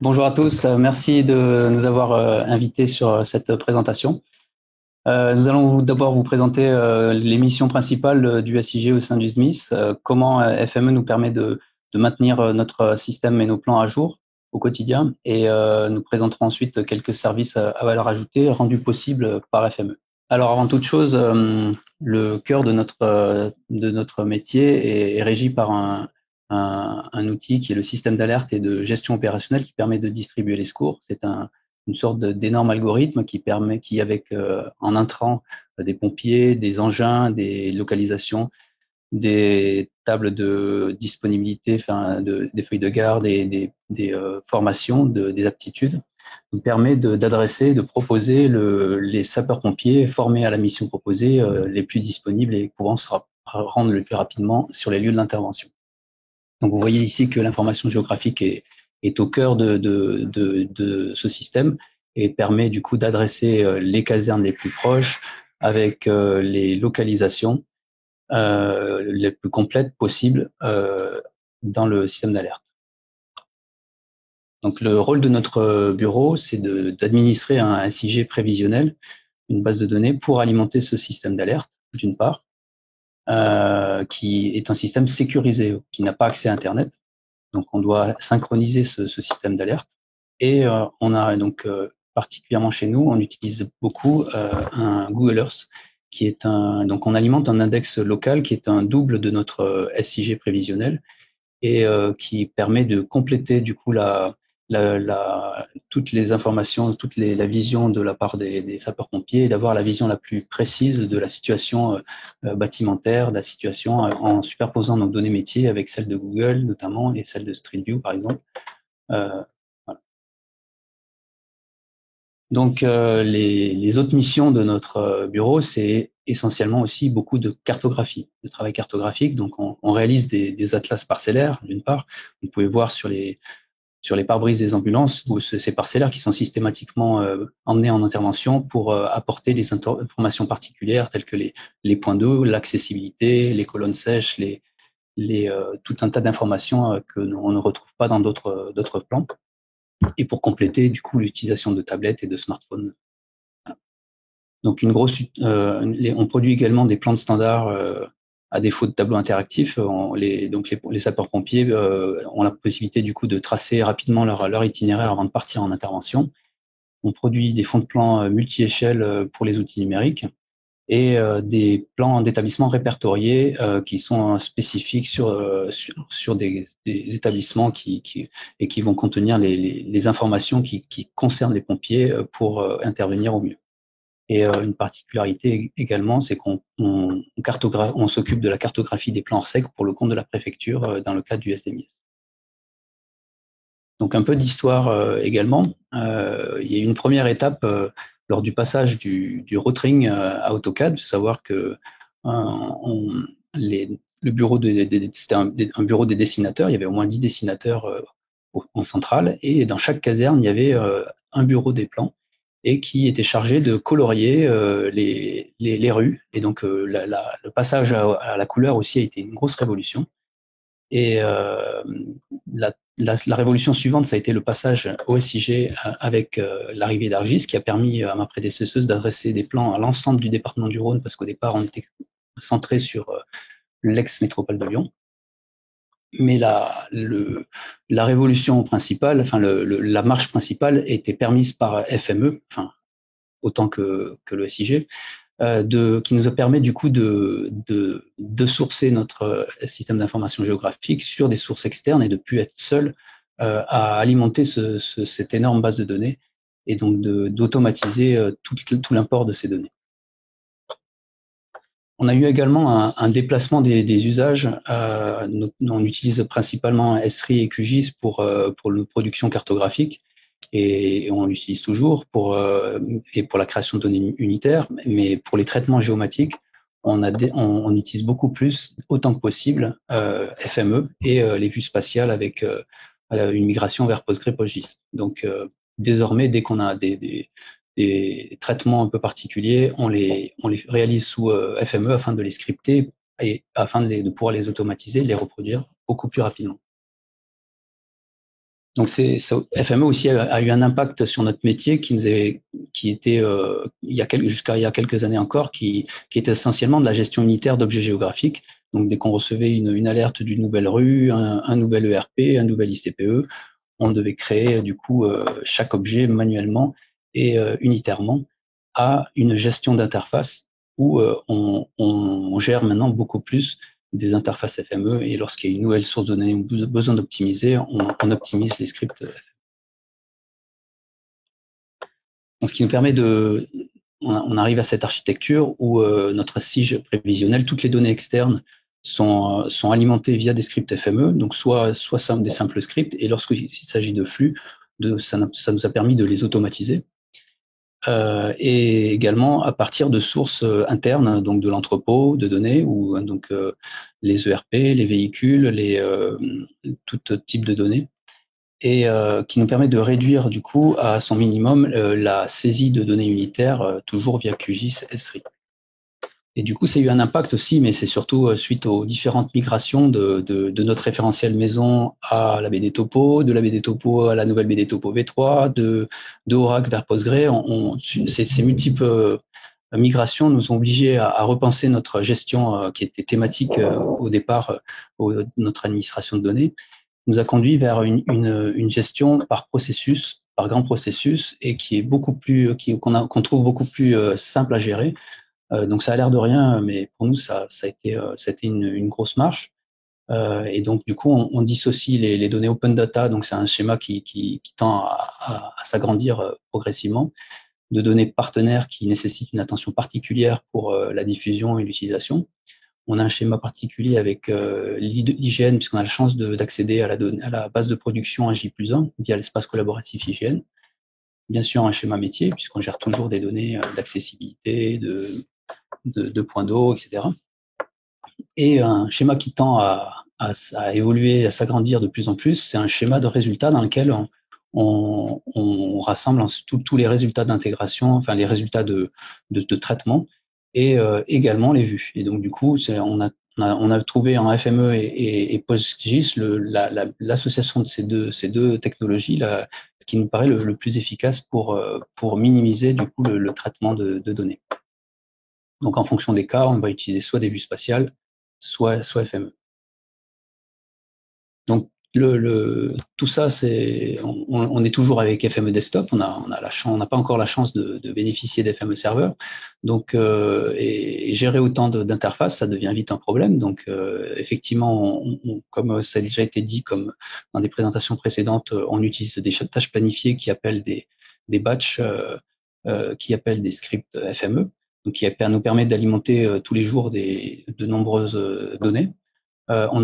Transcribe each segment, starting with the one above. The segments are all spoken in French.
Bonjour à tous, merci de nous avoir invités sur cette présentation. Nous allons d'abord vous présenter les missions principales du SIG au sein du SMIS, comment FME nous permet de maintenir notre système et nos plans à jour au quotidien, et nous présenterons ensuite quelques services à valeur ajoutée rendus possibles par FME. Alors avant toute chose, le cœur de notre métier est régi par un outil qui est le système d'alerte et de gestion opérationnelle qui permet de distribuer les secours. C'est une sorte d'énorme algorithme qui permet, qui avec en intrant des pompiers, des engins, des localisations, des tables de disponibilité, des feuilles de garde et des formations, des aptitudes, nous permet d'adresser, de proposer les sapeurs-pompiers formés à la mission proposée, les plus disponibles et pouvant se rendre le plus rapidement sur les lieux de l'intervention. Donc vous voyez ici que l'information géographique est au cœur de ce système et permet du coup d'adresser les casernes les plus proches avec les localisations les plus complètes possibles dans le système d'alerte. Donc le rôle de notre bureau, c'est d'administrer un SIG prévisionnel, une base de données pour alimenter ce système d'alerte, d'une part, qui est un système sécurisé, qui n'a pas accès à Internet. Donc on doit synchroniser ce système d'alerte. Et on a donc particulièrement chez nous, on utilise beaucoup un Google Earth, qui est donc on alimente un index local qui est un double de notre SIG prévisionnel et qui permet de compléter du coup toutes les informations, la vision de la part des sapeurs-pompiers et d'avoir la vision la plus précise de la situation bâtimentaire, de la situation en superposant nos données métiers avec celles de Google notamment et celles de Street View par exemple. Euh, voilà. Donc les autres missions de notre bureau, c'est essentiellement aussi beaucoup de cartographie, de travail cartographique. Donc on réalise des atlas parcellaires d'une part. Vous pouvez voir sur les pare-brises des ambulances, ces parcellaires qui sont systématiquement emmenés en intervention pour apporter des informations particulières telles que les points d'eau, l'accessibilité, les colonnes sèches, tout un tas d'informations que on ne retrouve pas dans d'autres plans, et pour compléter du coup l'utilisation de tablettes et de smartphones. Donc on produit également des plans de standard à défaut de tableaux interactifs. Les sapeurs-pompiers ont la possibilité du coup de tracer rapidement leur itinéraire avant de partir en intervention. On produit des fonds de plans multi-échelles pour les outils numériques et des plans d'établissement répertoriés qui sont spécifiques sur des établissements et qui vont contenir les informations qui concernent les pompiers pour intervenir au mieux. Et une particularité également, c'est on s'occupe de la cartographie des plans RSEC pour le compte de la préfecture dans le cadre du SDMIS. Donc un peu d'histoire également. Il y a eu une première étape lors du passage du Rotring à AutoCAD, de savoir que le bureau c'était un bureau des dessinateurs. Il y avait au moins 10 dessinateurs en centrale, et dans chaque caserne, il y avait un bureau des plans et qui était chargé de colorier les rues. Et donc le passage à la couleur aussi a été une grosse révolution. Et la révolution suivante, ça a été le passage au SIG avec l'arrivée d'Argis, qui a permis à ma prédécesseuse d'adresser des plans à l'ensemble du département du Rhône, parce qu'au départ, on était centré sur l'ex-métropole de Lyon. Mais la révolution principale, enfin la marche principale était permise par FME, enfin autant que le SIG, qui nous a permis du coup de sourcer notre système d'information géographique sur des sources externes et de plus être seul à alimenter cette énorme base de données et donc d'automatiser tout l'import de ces données. On a eu également un déplacement des usages. On utilise principalement Esri et QGIS pour la production cartographique et on l'utilise toujours et pour la création de données unitaires, mais pour les traitements géomatiques, on utilise beaucoup plus, autant que possible, FME et les vues spatiales avec une migration vers PostgrePostGIS. Donc désormais, dès qu'on a des traitements un peu particuliers, on les réalise sous FME afin de les scripter et afin de pouvoir les automatiser, de les reproduire beaucoup plus rapidement. Donc FME aussi a eu un impact sur notre métier qui était jusqu'à il y a quelques années encore, qui était essentiellement de la gestion unitaire d'objets géographiques. Donc dès qu'on recevait une alerte d'une nouvelle rue, un nouvel ERP, un nouvel ICPE, on devait créer du coup chaque objet manuellement et unitairement à une gestion d'interface où on gère maintenant beaucoup plus des interfaces FME et lorsqu'il y a une nouvelle source de données ou besoin d'optimiser, on optimise les scripts. Donc, ce qui nous permet on arrive à cette architecture où notre SIG prévisionnel, toutes les données externes sont alimentées via des scripts FME, donc soit des simples scripts, et lorsqu'il s'agit de flux, ça nous a permis de les automatiser. Et également à partir de sources internes, donc de l'entrepôt de données, ou donc les ERP, les véhicules, tout type de données, et qui nous permet de réduire du coup à son minimum la saisie de données unitaires, toujours via QGIS S3. Et du coup, ça a eu un impact aussi, mais c'est surtout suite aux différentes migrations de notre référentiel maison à la BD Topo, de la BD Topo à la nouvelle BD Topo V3, de Oracle vers Postgre. Ces multiples migrations nous ont obligés à repenser notre gestion qui était thématique au départ, notre administration de données, nous a conduit vers une gestion par processus, par grand processus, et qui est beaucoup plus, qu'on trouve beaucoup plus simple à gérer. Donc ça a l'air de rien, mais pour nous ça a été une grosse marche. Et donc du coup on dissocie les données open data, donc c'est un schéma qui tend à s'agrandir progressivement, de données partenaires qui nécessitent une attention particulière pour la diffusion et l'utilisation. On a un schéma particulier avec l'IGN, puisqu'on a la chance d'accéder à la base de production à J+1 via l'espace collaboratif IGN. Bien sûr, un schéma métier, puisqu'on gère toujours des données d'accessibilité, de points d'eau, etc. Et un schéma qui tend à évoluer, à s'agrandir de plus en plus, c'est un schéma de résultats dans lequel on rassemble tous les résultats d'intégration, enfin les résultats de traitement, et également les vues. Et donc du coup, on a trouvé en FME et PostGIS l'association de ces deux technologies, ce qui nous paraît le plus efficace pour minimiser du coup le traitement de données. Donc en fonction des cas, on va utiliser soit des vues spatiales, soit FME. Donc tout ça, on est toujours avec FME Desktop. On n'a pas encore la chance de bénéficier d'FME Server. Donc et gérer autant d'interfaces, ça devient vite un problème. Donc effectivement, comme ça a déjà été dit, comme dans des présentations précédentes, on utilise des tâches planifiées qui appellent des batchs, qui appellent des scripts FME, donc qui nous permet d'alimenter tous les jours de nombreuses données. On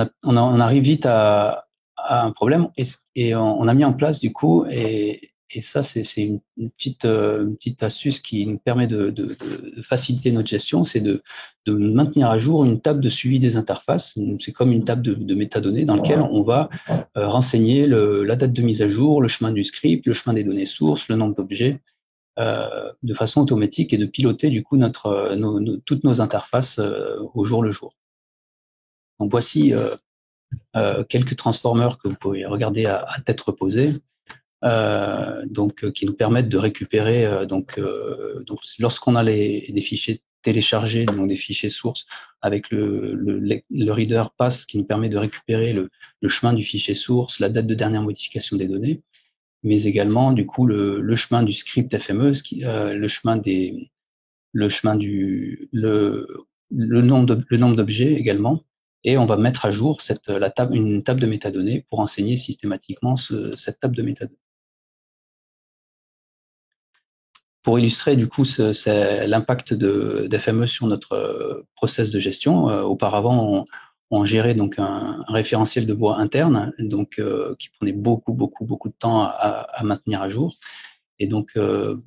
arrive vite à un problème et on a mis en place du coup, et ça c'est une petite astuce qui nous permet de faciliter notre gestion, c'est de maintenir à jour une table de suivi des interfaces. C'est comme une table de métadonnées dans laquelle on va renseigner la date de mise à jour, le chemin du script, le chemin des données sources, le nombre d'objets, de façon automatique, et de piloter du coup toutes nos interfaces au jour le jour. Donc voici quelques transformers que vous pouvez regarder à tête reposée, qui nous permettent de récupérer. Donc lorsqu'on a des fichiers téléchargés, donc des fichiers sources, avec le reader pass qui nous permet de récupérer le chemin du fichier source, la date de dernière modification des données, mais également du coup le chemin du script FME, le nombre d'objets également, et on va mettre à jour une table de métadonnées pour enseigner systématiquement cette table de métadonnées. Pour illustrer du coup c'est l'impact d'FME sur notre process de gestion, auparavant on gérait donc un référentiel de voix interne, donc qui prenait beaucoup de temps à maintenir à jour. Et donc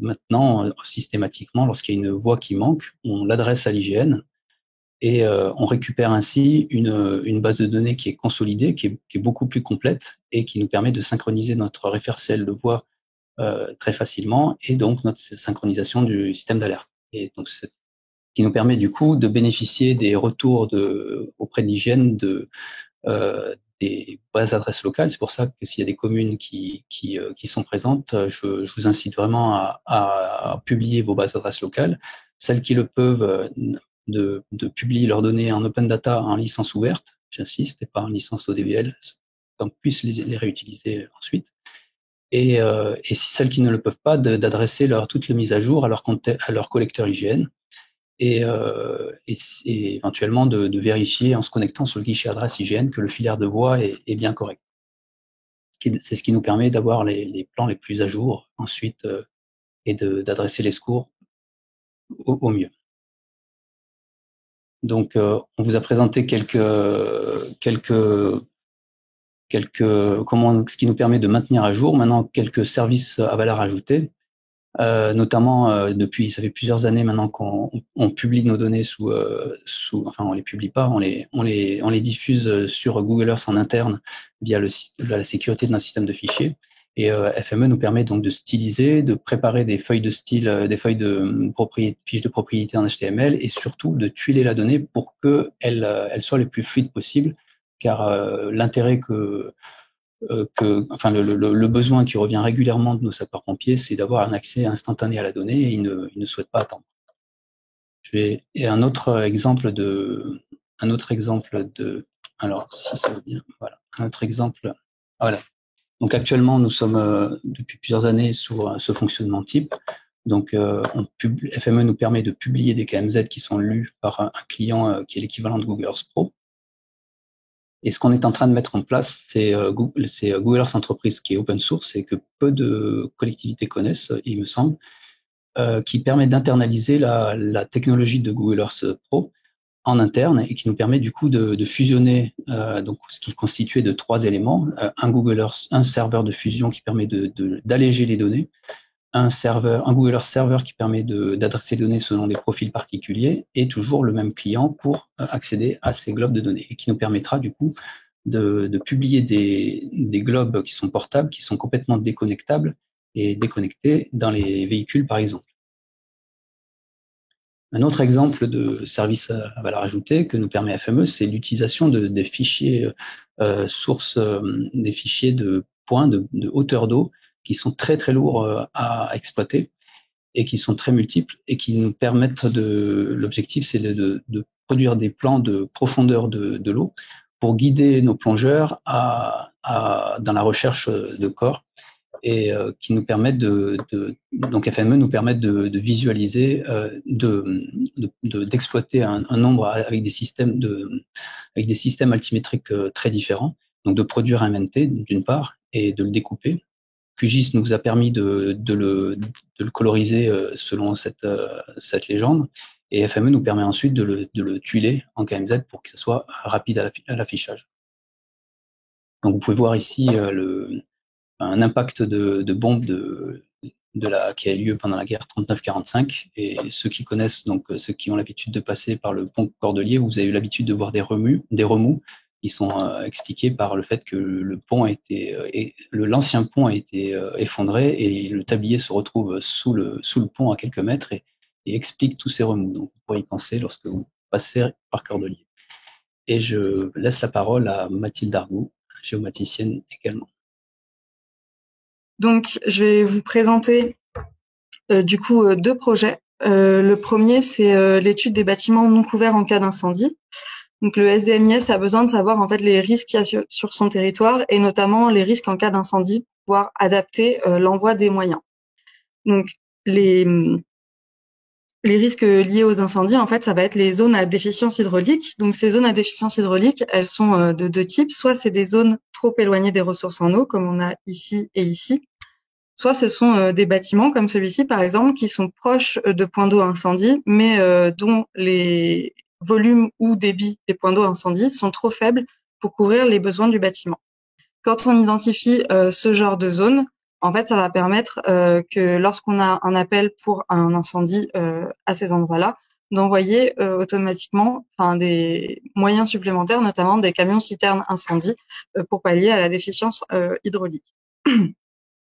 maintenant, systématiquement, lorsqu'il y a une voix qui manque, on l'adresse à l'IGN et on récupère ainsi une base de données qui est consolidée, qui est beaucoup plus complète et qui nous permet de synchroniser notre référentiel de voix très facilement, et donc notre synchronisation du système d'alerte. Et donc ce qui nous permet du coup de bénéficier des retours auprès de l'IGN des bases adresses locales. C'est pour ça que s'il y a des communes qui sont présentes, je vous incite vraiment à publier vos bases adresses locales. Celles qui le peuvent, de publier leurs données en open data en licence ouverte, j'insiste, et pas en licence ODBL, qu'on puisse les réutiliser ensuite. Et si celles qui ne le peuvent pas, d'adresser toutes les mises à jour à leur collecteur IGN et éventuellement de vérifier en se connectant sur le guichet adresse IGN que le filaire de voix est bien correct. C'est ce qui nous permet d'avoir les plans les plus à jour ensuite et d'adresser les secours au mieux. Donc, on vous a présenté ce qui nous permet de maintenir à jour. Maintenant, quelques services à valeur ajoutée. Notamment ça fait plusieurs années maintenant qu'on publie nos données enfin on les publie pas, on les diffuse sur Google Earth en interne via la sécurité d'un système de fichiers. Et FME nous permet donc de styliser, de préparer des feuilles de style, des feuilles de fiches de propriété en HTML, et surtout de tuiler la donnée pour que elle soit le plus fluide possible, car l'intérêt le besoin qui revient régulièrement de nos sapeurs-pompiers, c'est d'avoir un accès instantané à la donnée, et ils ne souhaitent pas attendre. Et un autre exemple alors si ça va bien, voilà, un autre exemple, voilà. Donc actuellement, nous sommes depuis plusieurs années sur ce fonctionnement type. Donc FME nous permet de publier des KMZ qui sont lus par un client qui est l'équivalent de Google Earth Pro. Et ce qu'on est en train de mettre en place, c'est Google Earth Entreprise, qui est open source et que peu de collectivités connaissent, il me semble, qui permet d'internaliser la technologie de Google Earth Pro en interne, et qui nous permet du coup de fusionner donc ce qui est constitué de 3 éléments: un serveur de fusion qui permet d'alléger les données, un Google Earth Server qui permet d'adresser les données selon des profils particuliers, et toujours le même client pour accéder à ces globes de données, et qui nous permettra du coup de publier des globes qui sont portables, qui sont complètement déconnectables et déconnectés dans les véhicules par exemple. Un autre exemple de service à valeur ajoutée que nous permet FME, c'est l'utilisation des fichiers sources, des fichiers de points de hauteur d'eau, qui sont très très lourds à exploiter et qui sont très multiples, et qui nous permettent l'objectif, c'est de produire des plans de profondeur de l'eau pour guider nos plongeurs dans la recherche de corps, et qui nous permettent donc FME nous permettent de visualiser, d'exploiter un nombre avec des systèmes altimétriques très différents, donc de produire un MNT d'une part et de le découper. QGIS nous a permis de le coloriser selon cette légende, et FME nous permet ensuite de le tuiler en KMZ pour que ce soit rapide à l'affichage. Donc vous pouvez voir ici un impact de bombe qui a eu lieu pendant la guerre 39-45, et ceux qui connaissent, donc ceux qui ont l'habitude de passer par le pont Cordelier, vous avez eu l'habitude de voir des remous qui sont expliqués par le fait que l'ancien pont a été effondré, et le tablier se retrouve sous le pont à quelques mètres, et explique tous ces remous. Donc vous pourrez y penser lorsque vous passez par Cordelier. Et je laisse la parole à Mathilde Argout, géomaticienne également. Donc, je vais vous présenter du coup 2 projets. Le premier, c'est l'étude des bâtiments non couverts en cas d'incendie. Donc, le SDMIS a besoin de savoir en fait les risques qu'il y a sur son territoire, et notamment les risques en cas d'incendie, pour pouvoir adapter l'envoi des moyens. Donc, les risques liés aux incendies, en fait, ça va être les zones à déficience hydraulique. Donc, ces zones à déficience hydraulique, elles sont de 2 types. Soit c'est des zones trop éloignées des ressources en eau, comme on a ici et ici. Soit ce sont des bâtiments comme celui-ci, par exemple, qui sont proches de points d'eau incendie, mais dont les volumes ou débits des points d'eau incendie sont trop faibles pour couvrir les besoins du bâtiment. Quand on identifie ce genre de zone, en fait, ça va permettre que lorsqu'on a un appel pour un incendie à ces endroits-là, d'envoyer automatiquement des moyens supplémentaires, notamment des camions citernes incendie, pour pallier à la déficience hydraulique.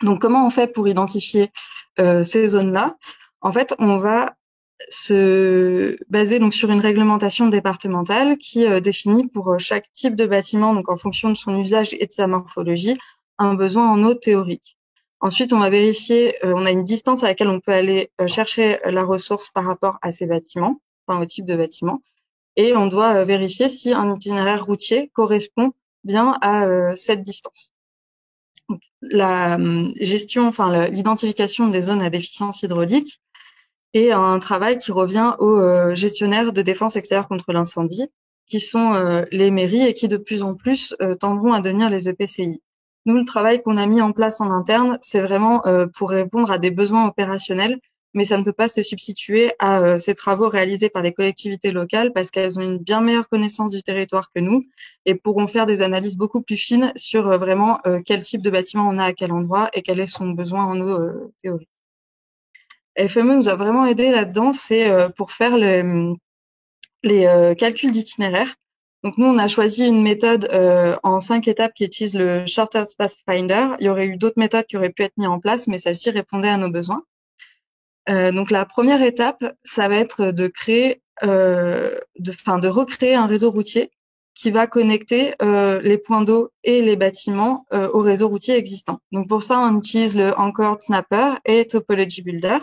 Donc, comment on fait pour identifier ces zones-là? En fait, on va se baser donc sur une réglementation départementale qui définit pour chaque type de bâtiment, donc en fonction de son usage et de sa morphologie, un besoin en eau théorique. Ensuite, on va vérifier, on a une distance à laquelle on peut aller chercher la ressource par rapport à ces bâtiments, enfin au type de bâtiment, et on doit vérifier si un itinéraire routier correspond bien à cette distance. Donc, la gestion, enfin l'identification des zones à déficience hydraulique et un travail qui revient aux gestionnaires de défense extérieure contre l'incendie, qui sont les mairies et qui de plus en plus tendront à devenir les EPCI. Nous, le travail qu'on a mis en place en interne, c'est vraiment pour répondre à des besoins opérationnels, mais ça ne peut pas se substituer à ces travaux réalisés par les collectivités locales parce qu'elles ont une bien meilleure connaissance du territoire que nous et pourront faire des analyses beaucoup plus fines sur vraiment quel type de bâtiment on a à quel endroit et quel est son besoin en eau théorique. FME nous a vraiment aidé là-dedans, c'est pour faire les calculs d'itinéraire. Donc nous, on a choisi une méthode en 5 étapes qui utilise le Shortest Path Finder. Il y aurait eu d'autres méthodes qui auraient pu être mises en place, mais celle-ci répondait à nos besoins. Donc la première étape, ça va être de créer, de recréer un réseau routier qui va connecter les points d'eau et les bâtiments au réseau routier existant. Donc pour ça, on utilise le Anchored Snapper et Topology Builder.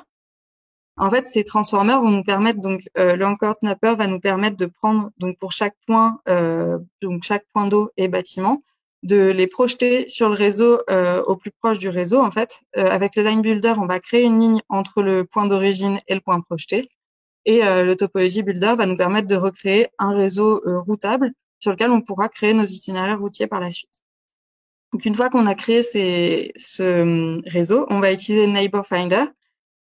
En fait, ces transformers vont nous permettre donc le Anchor Snapper va nous permettre de prendre donc pour chaque point donc chaque point d'eau et bâtiment de les projeter sur le réseau au plus proche du réseau en fait. Avec le Line Builder, on va créer une ligne entre le point d'origine et le point projeté et le Topology Builder va nous permettre de recréer un réseau routable sur lequel on pourra créer nos itinéraires routiers par la suite. Donc une fois qu'on a créé ce réseau, on va utiliser le Neighbor Finder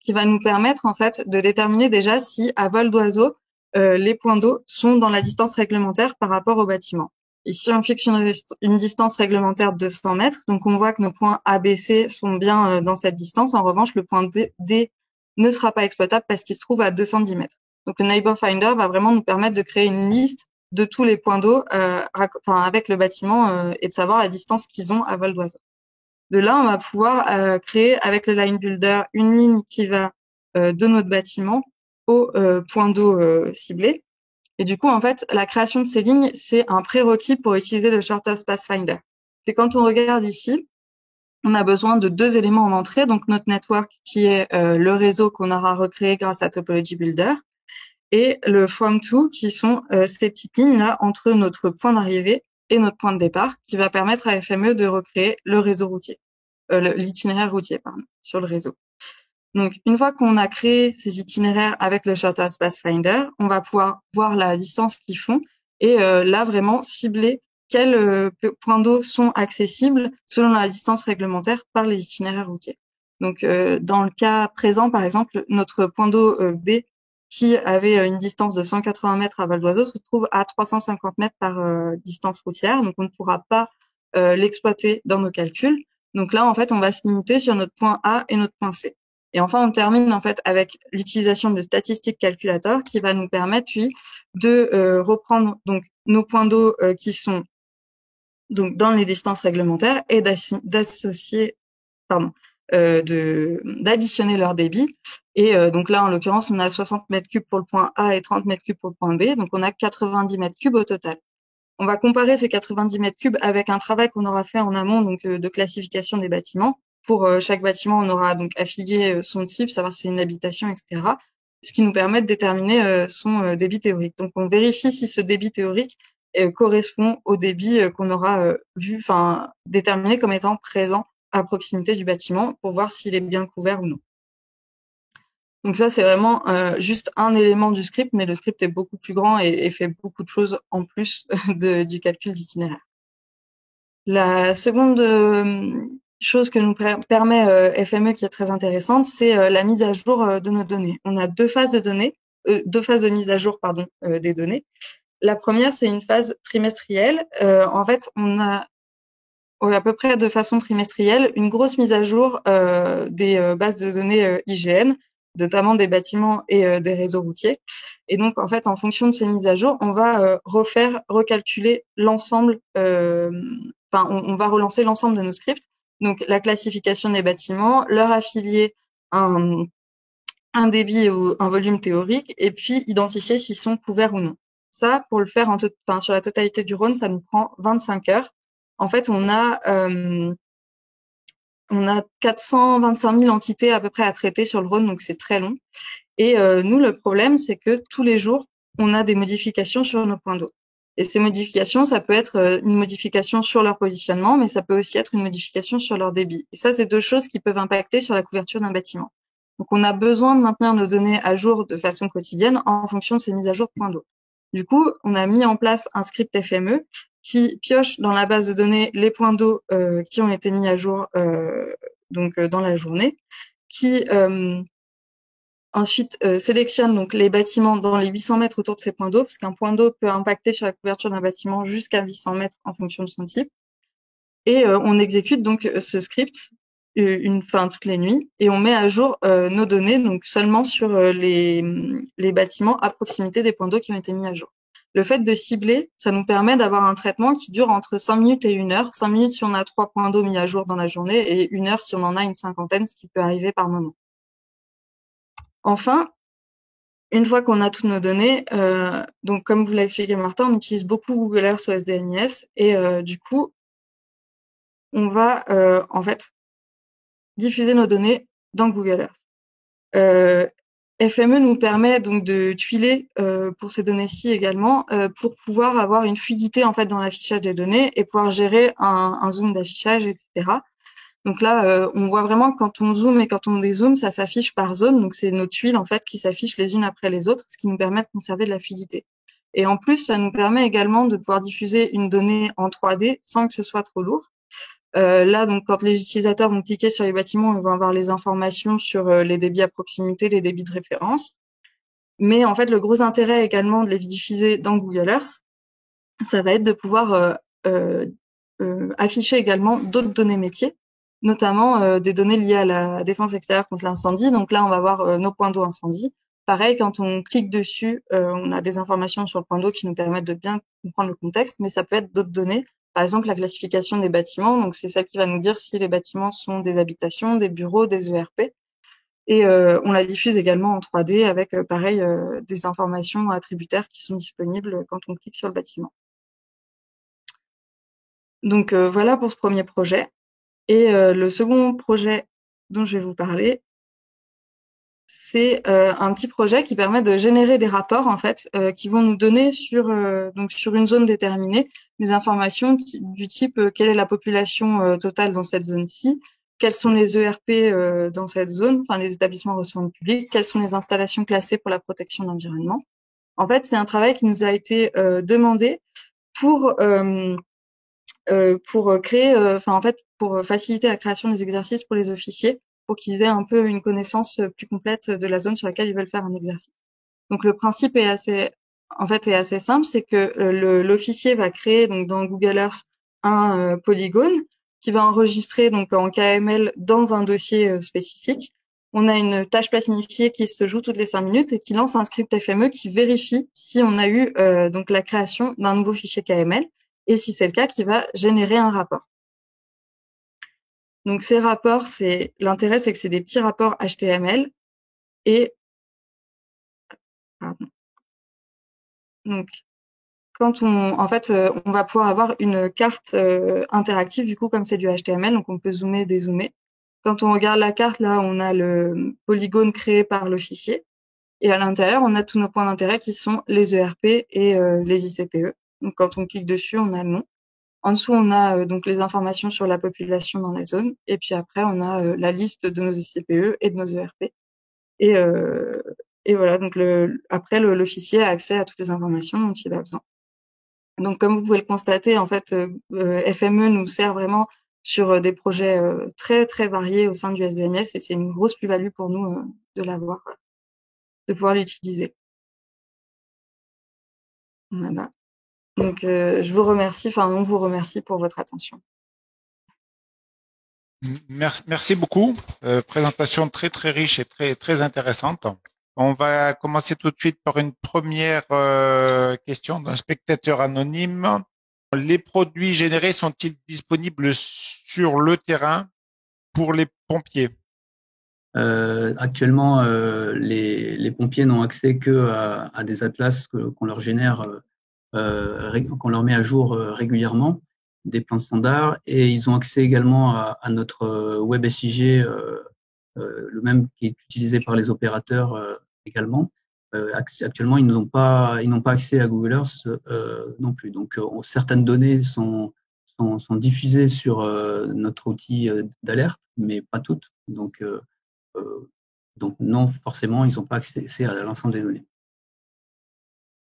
qui va nous permettre en fait de déterminer déjà si à vol d'oiseau les points d'eau sont dans la distance réglementaire par rapport au bâtiment. Ici, on fixe une distance réglementaire de 200 mètres, donc on voit que nos points A, B, C sont bien dans cette distance. En revanche, le point D ne sera pas exploitable parce qu'il se trouve à 210 mètres. Donc le Neighbor Finder va vraiment nous permettre de créer une liste de tous les points d'eau avec le bâtiment et de savoir la distance qu'ils ont à vol d'oiseau. De là, on va pouvoir créer avec le Line Builder une ligne qui va de notre bâtiment au point d'eau ciblé. Et du coup, en fait, la création de ces lignes, c'est un prérequis pour utiliser le Shortest Path Finder. Et quand on regarde ici, on a besoin de 2 éléments en entrée, donc notre network qui est le réseau qu'on aura recréé grâce à Topology Builder et le From To qui sont ces petites lignes là entre notre point d'arrivée et notre point de départ qui va permettre à FME de recréer le réseau routier, l'itinéraire routier sur le réseau. Donc une fois qu'on a créé ces itinéraires avec le Shortest Path Finder, on va pouvoir voir la distance qu'ils font et là vraiment cibler quels points d'eau sont accessibles selon la distance réglementaire par les itinéraires routiers. Donc dans le cas présent, par exemple, notre point d'eau B qui avait une distance de 180 mètres à vol d'oiseau se trouve à 350 mètres par distance routière. Donc on ne pourra pas l'exploiter dans nos calculs. Donc là, en fait, on va se limiter sur notre point A et notre point C. Et enfin, on termine en fait avec l'utilisation de Statistic Calculator qui va nous permettre, lui, de reprendre donc nos points d'eau qui sont donc dans les distances réglementaires et d'associer, d'additionner leur débit. Et donc là, en l'occurrence, on a 60 mètres cubes pour le point A et 30 mètres cubes pour le point B. Donc on a 90 mètres cubes au total. On va comparer ces 90 mètres cubes avec un travail qu'on aura fait en amont donc de classification des bâtiments. Pour chaque bâtiment, on aura donc affilié son type, savoir si c'est une habitation, etc. Ce qui nous permet de déterminer son débit théorique. Donc on vérifie si ce débit théorique correspond au débit qu'on aura déterminé comme étant présent à proximité du bâtiment pour voir s'il est bien couvert ou non. Donc ça, c'est vraiment juste un élément du script, mais le script est beaucoup plus grand et fait beaucoup de choses en plus du calcul d'itinéraire. La seconde chose que nous permet FME qui est très intéressante, c'est la mise à jour de nos données. On a deux phases de mise à jour des données. La première, c'est une phase trimestrielle. En fait, on a à peu près de façon trimestrielle une grosse mise à jour des bases de données IGN, notamment des bâtiments et des réseaux routiers. Et donc, en fait, en fonction de ces mises à jour, on va recalculer l'ensemble, on va relancer l'ensemble de nos scripts. Donc, la classification des bâtiments, leur affilier un débit ou un volume théorique, et puis identifier s'ils sont couverts ou non. Ça, pour le faire sur la totalité du Rhône, ça nous prend 25 heures. En fait, on a 425 000 entités à peu près à traiter sur le Rhône, donc c'est très long. Et nous, le problème, c'est que tous les jours, on a des modifications sur nos points d'eau. Et ces modifications, ça peut être une modification sur leur positionnement, mais ça peut aussi être une modification sur leur débit. Et ça, c'est deux choses qui peuvent impacter sur la couverture d'un bâtiment. Donc, on a besoin de maintenir nos données à jour de façon quotidienne en fonction de ces mises à jour points d'eau. Du coup, on a mis en place un script FME qui pioche dans la base de données les points d'eau qui ont été mis à jour dans la journée, qui ensuite sélectionne donc les bâtiments dans les 800 mètres autour de ces points d'eau, parce qu'un point d'eau peut impacter sur la couverture d'un bâtiment jusqu'à 800 mètres en fonction de son type. Et on exécute donc ce script toutes les nuits, et on met à jour nos données donc seulement sur les bâtiments à proximité des points d'eau qui ont été mis à jour. Le fait de cibler, ça nous permet d'avoir un traitement qui dure entre 5 minutes et 1 heure. 5 minutes si on a 3 points d'eau mis à jour dans la journée, et 1 heure si on en a une cinquantaine, ce qui peut arriver par moment. Enfin, une fois qu'on a toutes nos données, donc comme vous l'a expliqué Martin, on utilise beaucoup Google Earth au SDMIS, et du coup, on va en fait diffuser nos données dans Google Earth. FME nous permet donc de tuiler pour ces données-ci également, pour pouvoir avoir une fluidité en fait dans l'affichage des données et pouvoir gérer un zoom d'affichage, etc. Donc là, on voit vraiment que quand on zoome et quand on dézoome, ça s'affiche par zone. Donc c'est nos tuiles en fait qui s'affichent les unes après les autres, ce qui nous permet de conserver de la fluidité. Et en plus, ça nous permet également de pouvoir diffuser une donnée en 3D sans que ce soit trop lourd. Là, donc, quand les utilisateurs vont cliquer sur les bâtiments, ils vont avoir les informations sur les débits à proximité, les débits de référence. Mais en fait, le gros intérêt également de les diffuser dans Google Earth, ça va être de pouvoir afficher également d'autres données métiers, notamment des données liées à la défense extérieure contre l'incendie. Donc là, on va voir nos points d'eau incendie. Pareil, quand on clique dessus, on a des informations sur le point d'eau qui nous permettent de bien comprendre le contexte, mais ça peut être d'autres données. Par exemple, la classification des bâtiments. Donc, c'est ça qui va nous dire si les bâtiments sont des habitations, des bureaux, des ERP. Et on la diffuse également en 3D avec, pareil, des informations attributaires qui sont disponibles quand on clique sur le bâtiment. Donc, voilà pour ce premier projet. Et le second projet dont je vais vous parler, c'est un petit projet qui permet de générer des rapports en fait qui vont nous donner sur une zone déterminée des informations du type quelle est la population totale dans cette zone-ci, quels sont les ERP dans cette zone, enfin les établissements recevant le public, quelles sont les installations classées pour la protection de l'environnement. En fait, c'est un travail qui nous a été demandé pour créer, pour faciliter la création des exercices pour les officiers, pour qu'ils aient un peu une connaissance plus complète de la zone sur laquelle ils veulent faire un exercice. Donc le principe est assez simple, c'est que l'officier va créer donc dans Google Earth un polygone qui va enregistrer donc en KML dans un dossier spécifique. On a une tâche planifiée qui se joue toutes les 5 minutes et qui lance un script FME qui vérifie si on a eu donc la création d'un nouveau fichier KML, et si c'est le cas, qui va générer un rapport. Donc ces rapports, l'intérêt, c'est que c'est des petits rapports HTML, et donc quand on va pouvoir avoir une carte interactive du coup, comme c'est du HTML, donc on peut zoomer, dézoomer. Quand on regarde la carte, là, on a le polygone créé par l'officier, et à l'intérieur, on a tous nos points d'intérêt qui sont les ERP et les ICPE. Donc quand on clique dessus, on a le nom. En dessous, on a donc les informations sur la population dans la zone, et puis après, on a la liste de nos ICPE et de nos ERP. Et voilà, donc après, l'officier a accès à toutes les informations dont il a besoin. Donc, comme vous pouvez le constater, en fait, FME nous sert vraiment sur des projets très, très variés au sein du SDMS, et c'est une grosse plus-value pour nous de l'avoir, de pouvoir l'utiliser. Voilà. Donc, je vous remercie, on vous remercie pour votre attention. Merci beaucoup. Présentation très, très riche et très, très intéressante. On va commencer tout de suite par une première question d'un spectateur anonyme. Les produits générés sont-ils disponibles sur le terrain pour les pompiers? Actuellement, les pompiers n'ont accès que à des atlas qu'on leur génère, qu'on leur met à jour régulièrement, des plans standards, et ils ont accès également à notre web SIG, le même qui est utilisé par les opérateurs également. Actuellement, ils n'ont pas accès à Google Earth non plus. Donc, certaines données sont diffusées sur notre outil d'alerte, mais pas toutes. Donc non, forcément, ils n'ont pas accès à l'ensemble des données.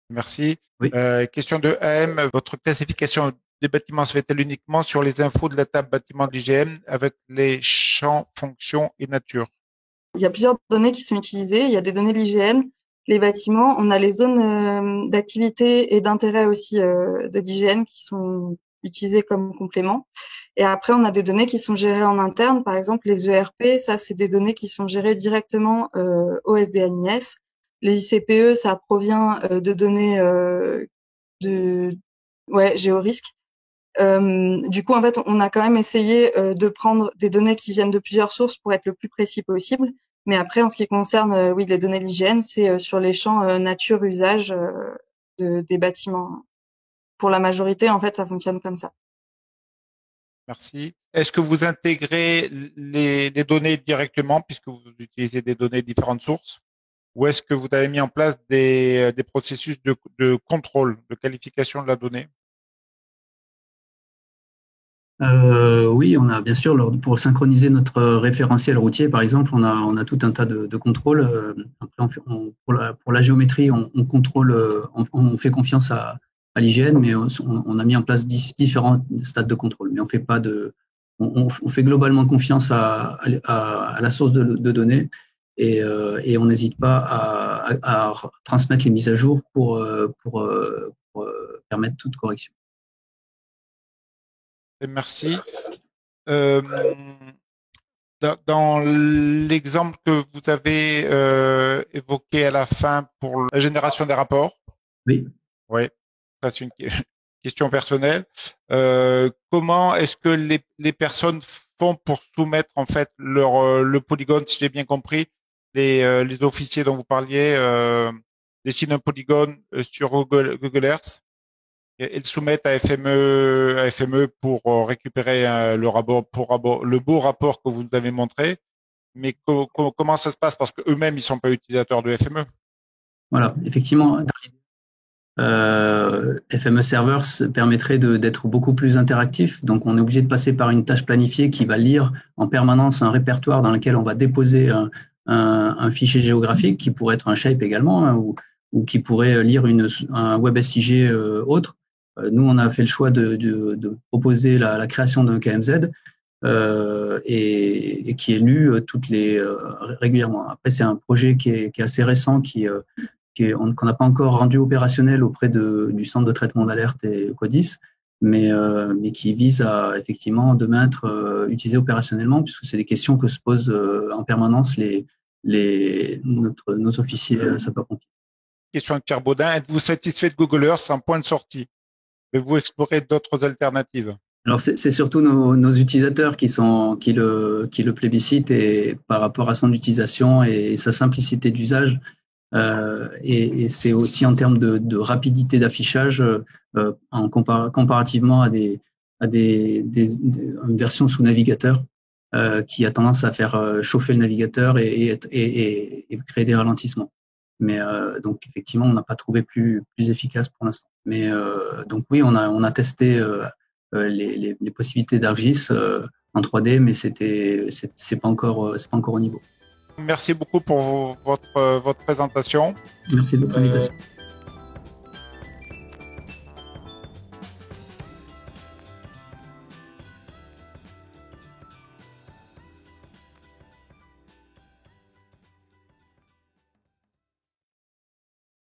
Merci. Oui. Question de AM. Votre classification des bâtiments se fait-elle uniquement sur les infos de la table bâtiment de l'IGN avec les champs, fonctions et nature? Il y a plusieurs données qui sont utilisées. Il y a des données de l'IGN, les bâtiments. On a les zones d'activité et d'intérêt aussi de l'IGN qui sont utilisées comme complément. Et après, on a des données qui sont gérées en interne. Par exemple, les ERP, ça, c'est des données qui sont gérées directement au SDMIS. Les ICPE, ça provient de données géorisques. Du coup, en fait, on a quand même essayé de prendre des données qui viennent de plusieurs sources pour être le plus précis possible. Mais après, en ce qui concerne les données de l'IGN, c'est sur les champs nature, usage des bâtiments. Pour la majorité, en fait, ça fonctionne comme ça. Merci. Est-ce que vous intégrez les données directement puisque vous utilisez des données de différentes sources, ou est-ce que vous avez mis en place des processus de contrôle, de qualification de la donnée? Oui, on a bien sûr, pour synchroniser notre référentiel routier, par exemple, on a tout un tas de contrôles. Après, pour la géométrie, on contrôle, on fait confiance à l'IGN, mais on a mis en place différents stades de contrôle. Mais on fait globalement confiance à la source de données, et on n'hésite pas à transmettre les mises à jour pour permettre toute correction. Merci. Dans l'exemple que vous avez évoqué à la fin pour la génération des rapports. Oui. Oui, ça c'est une question personnelle. Comment est-ce que les personnes font pour soumettre en fait le polygone, si j'ai bien compris, les officiers dont vous parliez dessinent un polygone sur Google Earth et le soumettent à FME pour récupérer le beau rapport que vous nous avez montré. Mais comment ça se passe? Parce que eux-mêmes, ils sont pas utilisateurs de FME. Voilà, effectivement, FME Servers permettrait d'être beaucoup plus interactif. Donc, on est obligé de passer par une tâche planifiée qui va lire en permanence un répertoire dans lequel on va déposer un fichier géographique qui pourrait être un shape également, hein, ou qui pourrait lire un WebSIG autre. Nous, on a fait le choix de proposer la création d'un KMZ et qui est lu régulièrement. Après, c'est un projet qui est assez récent, qu'on n'a pas encore rendu opérationnel auprès du centre de traitement d'alerte et Codis, mais qui vise à effectivement demain être utilisé opérationnellement, puisque c'est des questions que se posent en permanence nos officiers sapeurs-pompiers. Question de Pierre Baudin. Êtes-vous satisfait de Google Earth en point de sortie? Devez-vous explorer d'autres alternatives? Alors c'est surtout nos utilisateurs qui le plébiscitent, et par rapport à son utilisation et sa simplicité d'usage. Et c'est aussi en termes de rapidité d'affichage comparativement à une version sous navigateur qui a tendance à faire chauffer le navigateur et créer des ralentissements. Mais donc effectivement, on n'a pas trouvé plus efficace pour l'instant. Mais donc oui, on a testé les possibilités d'ArcGIS en 3D, mais c'est pas encore au niveau. Merci beaucoup pour votre présentation. Merci de votre invitation.